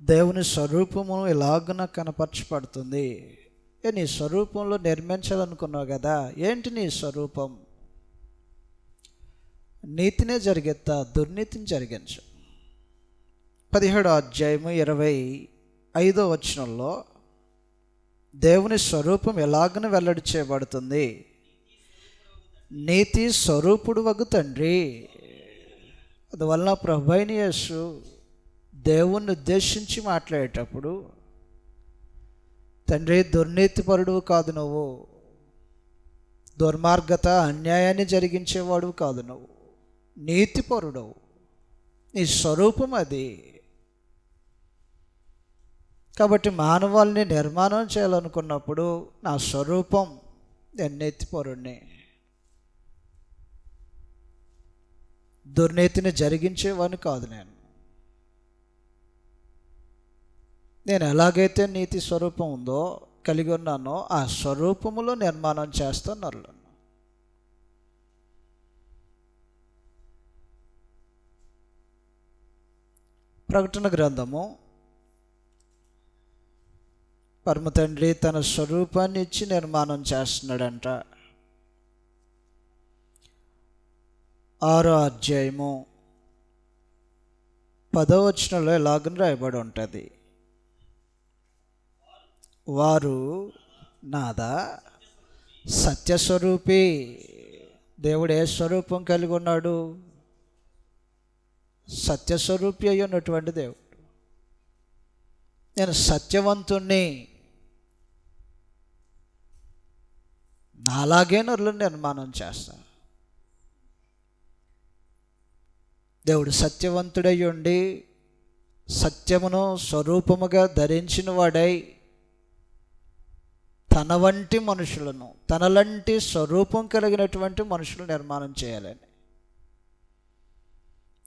దేవుని స్వరూపము ఇలాగున కనపరచబడుతుంది. నీ స్వరూపంలో నిర్మించాలనుకున్నావు కదా, ఏంటి నీ స్వరూపం? నీతినే జరిగెత్తా, దుర్నీతిని జరిగించు. 17వ అధ్యాయము 25వ వచనంలో దేవుని స్వరూపం ఎలాగన వెల్లడి చేయబడుతుంది. నీతి స్వరూపుడు వగు తండ్రి. అందువలన ప్రభువైన యేసు దేవుణ్ణి ఉద్దేశించి మాట్లాడేటప్పుడు, తండ్రి దుర్నీతిపరుడు కాదు నువ్వు, దుర్మార్గత అన్యాయాన్ని జరిగించేవాడు కాదు నువ్వు, నీతిపరుడవు, నీ స్వరూపం అది. కాబట్టి మానవాళ్ళని నిర్మాణం చేయాలనుకున్నప్పుడు నా స్వరూపం, నేను నీతిపరుణ్ణి, దుర్నీతిని జరిగించేవాడిని కాదు. నేను ఎలాగైతే నీతి స్వరూపం ఉందో కలిగి ఉన్నానో ఆ స్వరూపములో నిర్మాణం చేస్తాను. ప్రకటన గ్రంథము, పరమ తండ్రి తన స్వరూపాన్ని ఇచ్చి నిర్మాణం చేస్తున్నాడంట. 6వ అధ్యాయము 10వ వచనంలో ఇలాగని రాయబడి ఉంటుంది, వారు నాదా సత్యస్వరూపి. దేవుడు ఏ స్వరూపం కలిగి ఉన్నాడు? సత్యస్వరూపి అయి ఉన్నటువంటి దేవుడు. నేను సత్యవంతుణ్ణి, నాలాగే నరులను నిర్మాణం చేస్తా. దేవుడు సత్యవంతుడై ఉండి సత్యమును స్వరూపముగా ధరించిన వాడై తన వంటి మనుషులను, తనలాంటి స్వరూపం కలిగినటువంటి మనుషులు నిర్మాణం చేయాలని.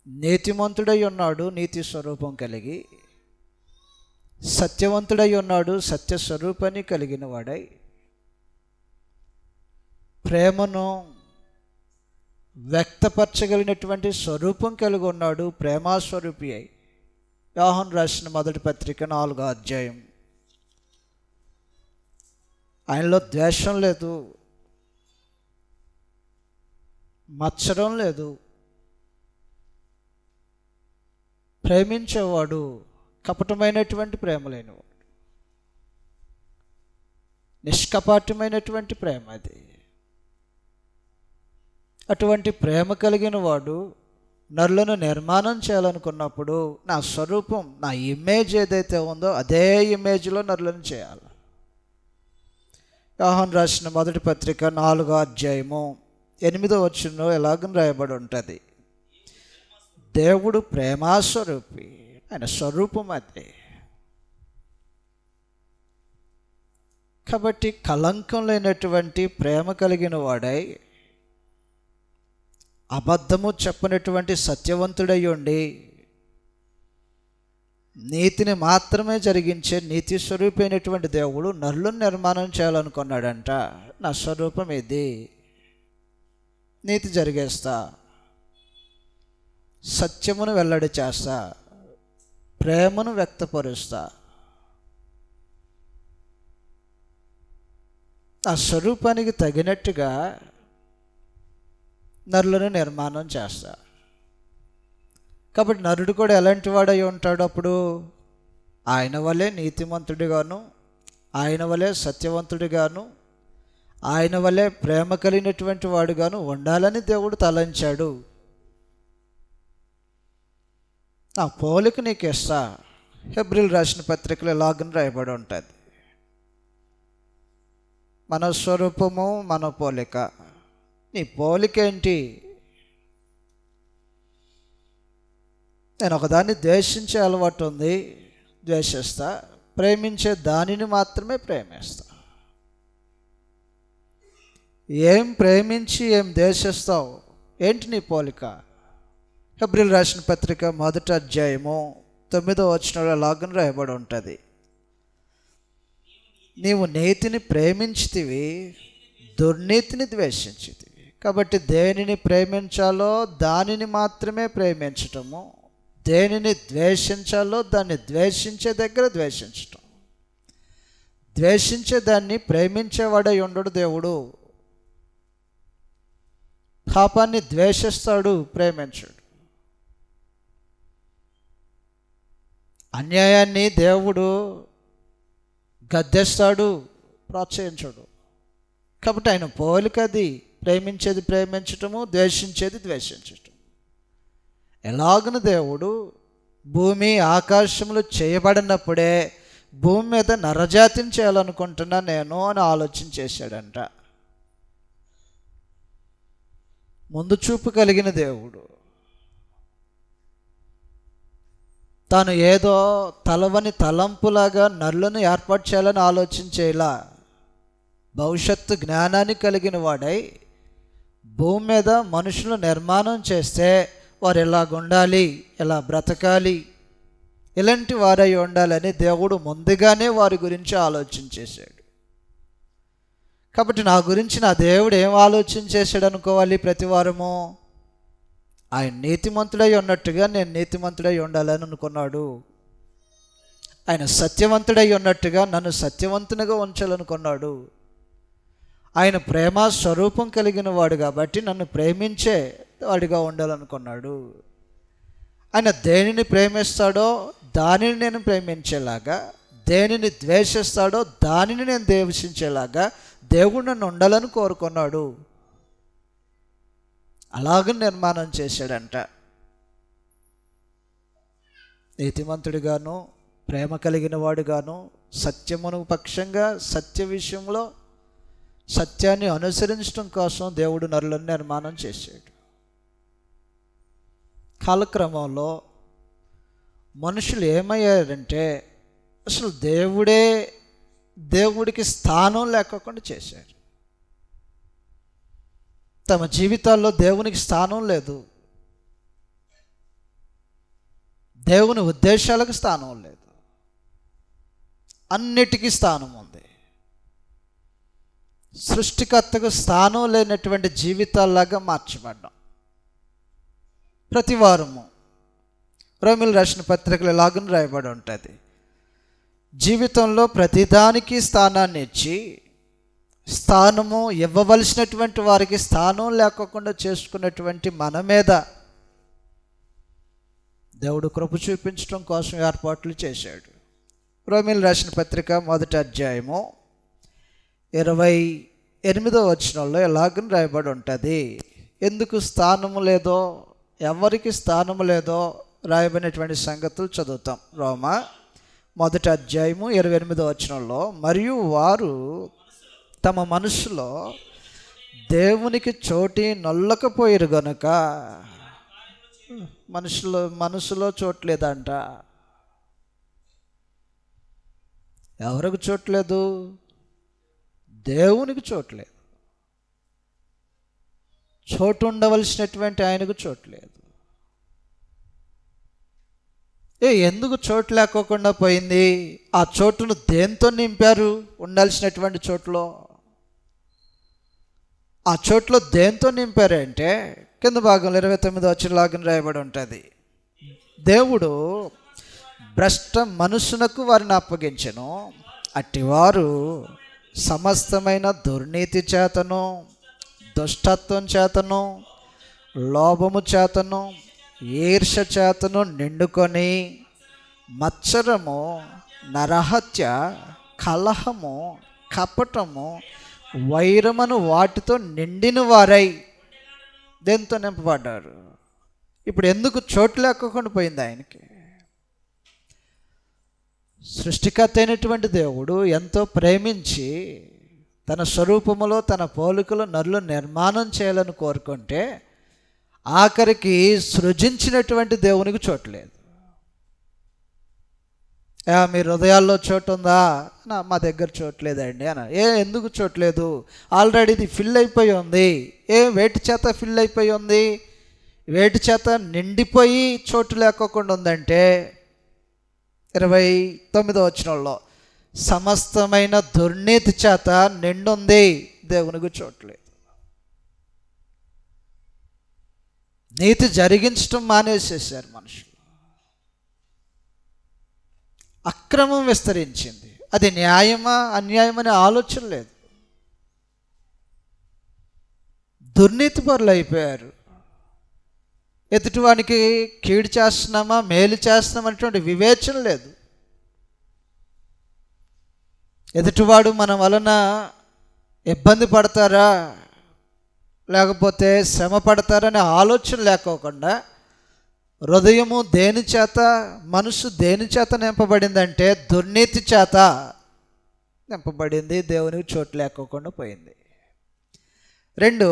నీతిమంతుడై ఉన్నాడు, నీతి స్వరూపం కలిగి, సత్యవంతుడై ఉన్నాడు, సత్య స్వరూపాన్ని కలిగిన వాడై, ప్రేమను వ్యక్తపరచగలిగినటువంటి స్వరూపం కలిగి ఉన్నాడు, ప్రేమాస్వరూపి అయి. యోహాను రాసిన మొదటి పత్రిక 4వ అధ్యాయం. ఆయనలో ద్వేషం లేదు, మత్సరం లేదు, ప్రేమించేవాడు, కపటమైనటువంటి ప్రేమ లేనివాడు, నిష్కపాటమైనటువంటి ప్రేమ అది. అటువంటి ప్రేమ కలిగిన వాడు నరులను నిర్మాణం చేయాలనుకున్నప్పుడు నా స్వరూపం, నా ఇమేజ్ ఏదైతే ఉందో అదే ఇమేజ్లో నరులను చేయాలి. యోహాను రాసిన మొదటి పత్రిక 4వ అధ్యాయము 8వ వచనంలో ఎలాగని రాయబడి ఉంటుంది, దేవుడు ప్రేమాస్వరూపి, ఆయన స్వరూపం అదే. కాబట్టి కళంకం లేనటువంటి ప్రేమ కలిగిన వాడై, అబద్ధము చెప్పనటువంటి సత్యవంతుడై ఉండి, నీతిని మాత్రమే జరిగించే నీతి స్వరూపైనటువంటి దేవుడు నరులను నిర్మాణం చేయాలనుకున్నాడంట. నా స్వరూపం ఇది, నీతి జరిగేస్తా, సత్యమును వెల్లడి చేస్తా, ప్రేమను వ్యక్తపరుస్తా. ఆ స్వరూపానికి తగినట్టుగా నరులను నిర్మాణం చేస్తా. కాబట్టి నరుడు కూడా ఎలాంటి వాడై ఉంటాడు? అప్పుడు ఆయన వలె నీతిమంతుడిగాను, ఆయన వలె సత్యవంతుడిగాను, ఆయన వలె ప్రేమ కలిగినటువంటి వాడుగాను ఉండాలని దేవుడు తలంచాడు. నా పోలిక నీకు ఇస్తా. హెబ్రీయులు రాసిన పత్రికలో ఇలాగని రాయబడి ఉంటుంది, మన స్వరూపము మన పోలిక. నీ పోలిక ఏంటి? నేను ఒకదాన్ని ద్వేషించే అలవాటు ఉంది, ద్వేషిస్తా. ప్రేమించే దానిని మాత్రమే ప్రేమిస్తా. ఏం ప్రేమించి ఏం ద్వేషిస్తావు? ఏంటి నీ పోలిక? హెబ్రీయులు రాసిన పత్రిక 1వ అధ్యాయము 9వ వచనంలో లాగని రాయబడి ఉంటుంది, నీవు నీతిని ప్రేమించితివి, దుర్నీతిని ద్వేషించితివి. కాబట్టి దేనిని ప్రేమించాలో దానిని మాత్రమే ప్రేమించటము, దేనిని ద్వేషించాలో దాన్ని ద్వేషించే దగ్గర ద్వేషించటం. ద్వేషించే దాన్ని ప్రేమించేవాడై ఉండడు దేవుడు. పాపాన్ని ద్వేషిస్తాడు, ప్రేమించాడు. అన్యాయాన్ని దేవుడు గద్దెస్తాడు, ప్రోత్సహించడు. కాబట్టి ఆయన పోలిక అది. ప్రేమించేది ప్రేమించటము, ద్వేషించేది ద్వేషించటం. ఎలాగను దేవుడు భూమి ఆకాశములు చేయబడినప్పుడే భూమి మీద నరజాతిని చేయాలనుకుంటున్నా నేను అని ఆలోచన చేశాడంట. ముందు చూపు కలిగిన దేవుడు. తాను ఏదో తలవని తలంపులాగా నరులను ఏర్పాటు చేయాలని ఆలోచించేలా భవిష్యత్తు జ్ఞానాన్ని కలిగిన వాడై భూమి మీద మనుషులు నిర్మాణం చేస్తే వారు ఎలాగుండాలి, ఎలా బ్రతకాలి, ఇలాంటి వారై ఉండాలని దేవుడు ముందుగానే వారి గురించి ఆలోచన చేశాడు. కాబట్టి నా గురించి నా దేవుడు ఏం ఆలోచన చేశాడు అనుకోవాలి ప్రతి వారము? ఆయన నీతిమంతుడై ఉన్నట్టుగా నేను నీతిమంతుడై ఉండాలని అనుకున్నాడు. ఆయన సత్యవంతుడై ఉన్నట్టుగా నన్ను సత్యవంతునిగా ఉంచాలనుకున్నాడు. ఆయన ప్రేమ స్వరూపం కలిగిన వాడు కాబట్టి నన్ను ప్రేమించే వాడిగా ఉండాలనుకున్నాడు. ఆయన దేనిని ప్రేమిస్తాడో దానిని నేను ప్రేమించేలాగా, దేనిని ద్వేషిస్తాడో దానిని నేను ద్వేషించేలాగా దేవుడు నన్ను ఉండాలని కోరుకున్నాడు. అలాగ నిర్మాణం చేశాడంట. నీతిమంతుడిగాను, ప్రేమ కలిగిన వాడుగాను, సత్యమును పక్షంగా సత్య విషయంలో సత్యాన్ని అనుసరించడం కోసం దేవుడు నరులను నిర్మాణం చేశాడు. కాలక్రమంలో మనుషులు ఏమయ్యారంటే అసలు దేవుడికి స్థానం లేకుండా చేశారు. తమ జీవితాల్లో దేవునికి స్థానం లేదు, దేవుని ఉద్దేశాలకు స్థానం లేదు, అన్నిటికీ స్థానం ఉంది. సృష్టికర్తకు స్థానం లేనటువంటి జీవితాల్లాగా మార్చబడ్డాం. ప్రతి వారము రోమిలు రాసిన పత్రికలు ఎలాగని రాయబడి ఉంటుంది, జీవితంలో ప్రతిదానికి స్థానాన్ని ఇచ్చి స్థానము ఇవ్వవలసినటువంటి వారికి స్థానం లేకుండా చేసుకున్నటువంటి మన మీద దేవుడు కృప చూపించడం కోసం ఏర్పాట్లు చేశాడు. రోమిలు రాసిన పత్రిక 1వ అధ్యాయము 28వ వచనంలో ఎలాగని రాయబడి ఉంటుంది, ఎందుకు స్థానము లేదో, ఎవరికి స్థానము లేదో రాయబడినటువంటి సంగతులు చదువుతాం. రోమా 1వ అధ్యాయము 28వ వచనంలో, మరియు వారు తమ మనసులో దేవునికి చోటి నొల్లకపోయారు గనుక. మనసులో చోట్లేదంట. ఎవరికి చోట్లేదు? దేవునికి చోట్లేదు. చోటు ఉండవలసినటువంటి ఆయనకు చోట్లేదు. ఎందుకు చోటు లేకోకుండా పోయింది? ఆ చోటును దేంతో నింపారు? ఉండాల్సినటువంటి చోట్లో ఆ చోట్లో దేంతో నింపారు అంటే కింద భాగంలో 29వ వచనంలాగా రాయబడి ఉంటుంది, దేవుడు భ్రష్ట మనసునకు వారిని అప్పగించెను, అట్టివారు సమస్తమైన దుర్నీతి చేతను, దుష్టత్వం చేతను, లోభము చేతను, ఈర్ష్య చేతను నిండుకొని మత్సరము, నరహత్య, కలహము, కపటము, వైరమును వాటితో నిండిన వారై దేంతో నింపబడ్డారు. ఇప్పుడు ఎందుకు చోటు లేకుండా పోయింది ఆయనకి? సృష్టికర్త అయినటువంటి దేవుడు ఎంతో ప్రేమించి తన స్వరూపములో తన పోలికలో నరులు నిర్మాణం చేయాలని కోరుకుంటే ఆఖరికి సృజించినటువంటి దేవునికి చోటు లేదు. మీ హృదయాల్లో చోటు ఉందా? మా దగ్గర చోటు లేదండి అన్న. ఎందుకు చోటు లేదు? ఆల్రెడీ ఇది ఫిల్ అయిపోయి ఉంది. వేటి చేత ఫిల్ అయిపోయి ఉంది? వేటి చేత నిండిపోయి చోటు లేకోకుండా ఉందంటే 29వ వచనంలో సమస్తమైన దుర్నీతి చేత నిండుంది, దేవునికి చోట్లేదు. నీతి జరిగించడం మానేసేసారు మనుషులు. అక్రమం విస్తరించింది. అది న్యాయమా అన్యాయమనే ఆలోచన లేదు. దుర్నీతిపరులు అయిపోయారు. ఎదుటివానికి కీడు చేస్తున్నామా మేలు చేస్తున్నామా అనేటువంటి వివేచన లేదు. ఎదుటివాడు మన వలన ఇబ్బంది పడతారా లేకపోతే శ్రమ పడతారనే ఆలోచన లేకోకుండా హృదయము దేని చేత, మనసు దేని చేత నింపబడిందంటే దుర్నీతి చేత నింపబడింది. దేవునికి చోటు లేకోకుండా పోయింది. 2,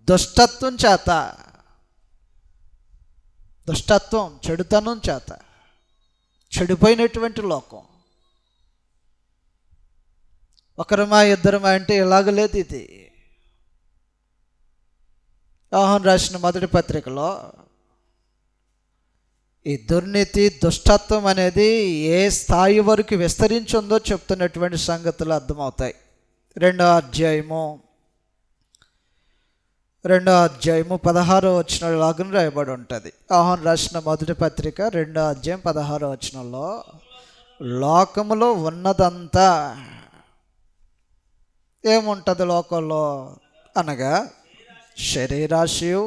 దుష్టత్వం చేత, దుష్టత్వం చెడుతనం చేత చెడిపోయినటువంటి లోకం. ఒకరమా ఇద్దరమా అంటే ఇలాగ లేదు. ఇది యోహాను రాసిన మొదటి పత్రికలో ఈ దుర్నీతి దుష్టత్వం అనేది ఏ స్థాయి వరకు విస్తరించిందో చెప్తున్నటువంటి సంగతులు అర్థమవుతాయి. 2వ అధ్యాయము 16వ వచనంలాగా రాయబడి ఉంటుంది. యోహాను రాసిన మొదటి పత్రిక 2వ అధ్యాయం 16వ వచనంలో లోకములో ఉన్నదంతా ఏముంటుంది లోకంలో అనగా శరీరాశయు,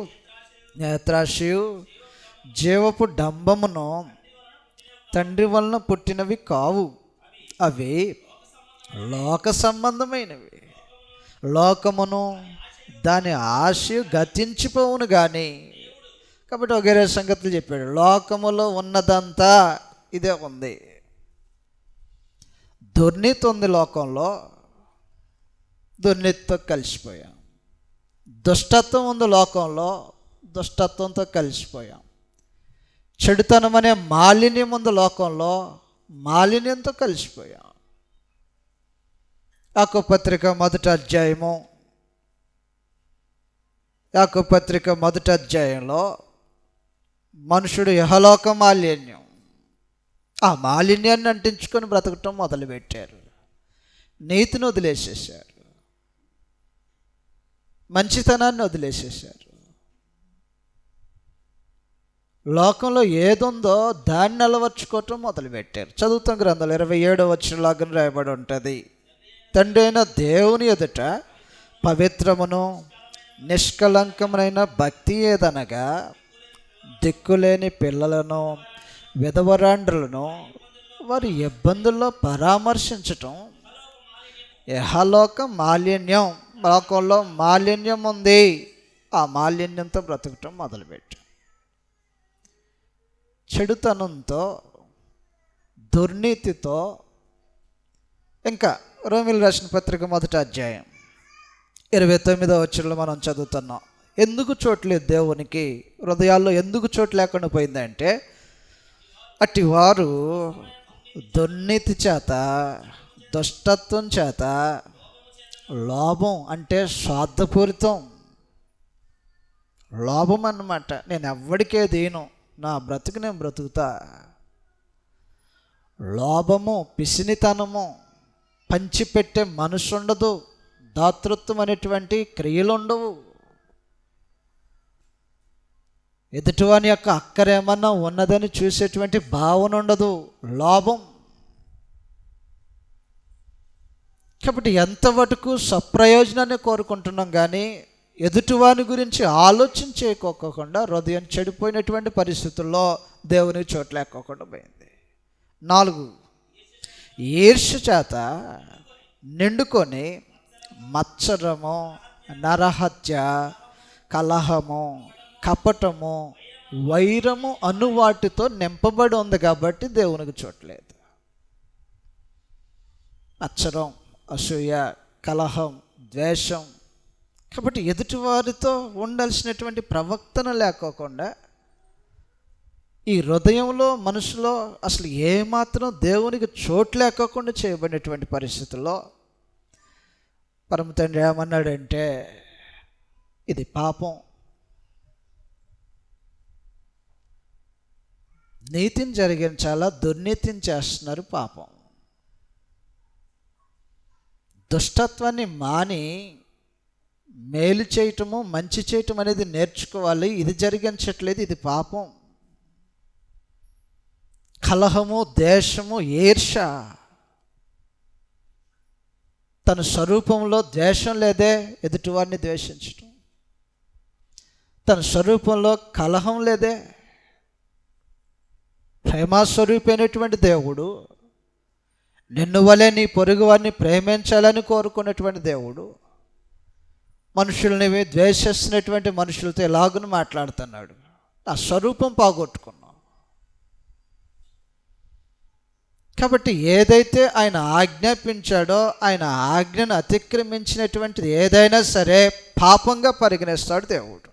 నేత్రాశయు, జీవపు డంబమును తండ్రి వలన పుట్టినవి కావు, అవి లోక సంబంధమైనవి. లోకమును దాని ఆశయు గతించిపోవును కానీ. కాబట్టి ఒకే సంగతులు చెప్పాడు. లోకములో ఉన్నదంతా ఇదే ఉంది. దుర్నీతి ఉంది లోకంలో, దుర్నీతితో కలిసిపోయాం. దుష్టత్వం ఉంది లోకంలో, దుష్టత్వంతో కలిసిపోయాం. చెడుతనం అనే మాలిన్యం ఉంది లోకంలో, మాలిన్యంతో కలిసిపోయాం. యాకోబు పత్రిక మొదటి అధ్యాయంలో మనుషుడు ఇహలోక మాలిన్యం, ఆ మాలిన్యాన్ని అంటించుకొని బ్రతకటం మొదలుపెట్టారు. నీతిని వదిలేసేసారు, మంచితనాన్ని వదిలేసేసారు. లోకంలో ఏదుందో దాన్ని అలవర్చుకోవటం మొదలుపెట్టారు. చదువుతాం గ్రంథాలు 27వ వచనంలాగా రాయబడి ఉంటుంది. తండ్రి అయిన దేవుని ఎదుట పవిత్రమును నిష్కలంకమైన భక్తి ఏదనగా దిక్కులేని పిల్లలను, విధవరాండ్రులను వారి ఇబ్బందుల్లో పరామర్శించటం. ఇహలోక మాలిన్యం, లోకంలో మాలిన్యం ఉంది, ఆ మాలిన్యంతో బ్రతకటం మొదలుపెట్టాం. చెడుతనంతో, దుర్నీతితో. ఇంకా రోమీయులకు రాసిన పత్రిక 1వ అధ్యాయం 29వ వచనంలో మనం చదువుతున్నాం. ఎందుకు చోట్లేదు దేవునికి హృదయాల్లో, ఎందుకు చోటు లేకుండా పోయిందంటే అట్టి వారు దుర్నీతి చేత, దుష్టత్వం చేత, లోభం అంటే స్వార్థపూరితం, లోభం అన్నమాట. నేను ఎవ్వడికే దేను, నా బ్రతుకు నేను బ్రతుకుతా. లోభము, పిసినితనము, పంచిపెట్టే మనసు ఉండదు, దాతృత్వం అనేటువంటి క్రియలు ఉండవు, ఎదుటివాని యొక్క అక్కరేమన్నా ఉన్నదని చూసేటువంటి భావన ఉండదు, లోభం. కాబట్టి ఎంతవరకు స్వప్రయోజనాన్ని కోరుకుంటున్నాం కానీ ఎదుటివాని గురించి ఆలోచన చేయకోకుండా హృదయం చెడిపోయినటువంటి పరిస్థితుల్లో దేవునికి చోటు లేకోకుండా పోయింది. 4, ఈర్ష్య చేత నిండుకొని మత్సరము, నరహత్య, కలహము, కపటము, వైరము అను వాటితో నింపబడి ఉంది కాబట్టి దేవునికి చోట్లేదు. మత్సరం, అసూయ, కలహం, ద్వేషం. కాబట్టి ఎదుటివారితో ఉండాల్సినటువంటి ప్రవర్తన లేకోకుండా ఈ హృదయంలో, మనసులో అసలు ఏమాత్రం దేవునికి చోటు లేకోకుండా చేయబడినటువంటి పరిస్థితుల్లో పరమ తండ్రి ఏమన్నాడంటే ఇది పాపం. నీతిని జరిగించాలా, దుర్నీతిని చేస్తున్నారు, పాపం. దుష్టత్వాన్ని మాని మేలు చేయటము, మంచి చేయటం అనేది నేర్చుకోవాలి. ఇది జరిగించట్లేదు, ఇది పాపం. కలహము, ద్వేషము, ఈర్ష. తన స్వరూపంలో ద్వేషం లేదే ఎదుటివారిని ద్వేషించడం. తన స్వరూపంలో కలహం లేదే. ప్రేమస్వరూపైనటువంటి దేవుడు, నిన్ను వలె నీ పొరుగు వారిని ప్రేమించాలని కోరుకున్నటువంటి దేవుడు మనుషుల్ని ద్వేషిస్తున్నటువంటి మనుషులతో ఎలాగును మాట్లాడుతున్నాడు. ఆ స్వరూపం పోగొట్టుకున్నాం. కాబట్టి ఏదైతే ఆయన ఆజ్ఞాపించాడో, ఆయన ఆజ్ఞను అతిక్రమించినటువంటిది ఏదైనా సరే పాపంగా పరిగణిస్తాడు దేవుడు.